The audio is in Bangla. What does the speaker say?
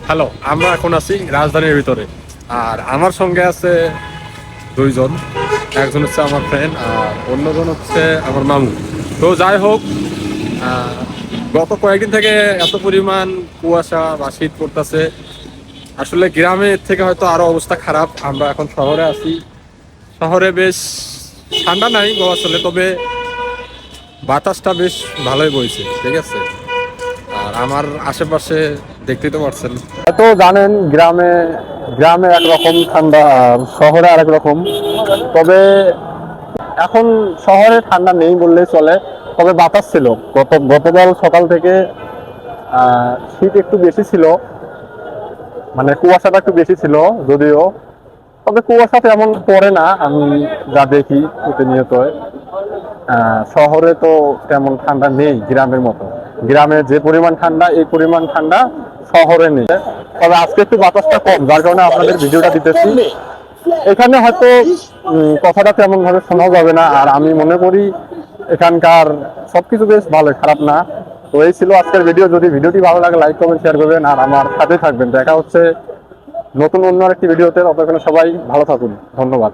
হ্যালো, আমরা এখন আছি রাজধানীর ভিতরে। আর আমার সঙ্গে আছে দুইজন। একজন হচ্ছে আমার ফ্রেন্ড আর অন্যজন হচ্ছে আমার মামু। তো যাই হোক, আহ, গত কয়েকদিন থেকে এত পরিমাণ কুয়াশা বা শীত পড়তেছে। আসলে গ্রামের থেকে হয়তো আরো অবস্থা খারাপ। আমরা এখন শহরে আছি। শহরে বেশ ঠান্ডা নাই গো আসলে, তবে বাতাসটা বেশ ভালোই বইছে, ঠিক আছে। আর আমার আশেপাশে দেখতেই তো পারছেন, হয়তো জানেন গ্রামে গ্রামে একরকম ঠান্ডা আর শহরে আরেক রকম। তবে এখন শহরে ঠান্ডা নেই বললেই চলে, তবে বাতাস ছিল। গতকাল সকাল থেকে শীত একটু বেশি ছিল, মানে কুয়াশাটা একটু বেশি ছিল যদিও। তবে কুয়াশা তেমন পড়ে না আমি যা দেখি প্রতিনিয়ত। শহরে তো তেমন ঠান্ডা নেই গ্রামের মতো। গ্রামে যে পরিমাণ ঠান্ডা, এই পরিমাণ ঠান্ডা শহরে নেই। তবে আজকে একটু বাতাসটা কম, যার কারণে আপনাদের ভিডিওটা দিতেছি। এখানে হয়তো কথাটা তেমন ভাবে শোনা যাবে না। আর আমি মনে করি এখানকার সবকিছু বেশ ভালো, খারাপ না। তো এই ছিল আজকের ভিডিও। যদি ভিডিওটি ভালো লাগে লাইক কমেন্ট শেয়ার করবেন আর আমার সাথে থাকবেন। দেখা হচ্ছে নতুন অন্য আরেকটি ভিডিওতে। ততক্ষণে সবাই ভালো থাকুন, ধন্যবাদ।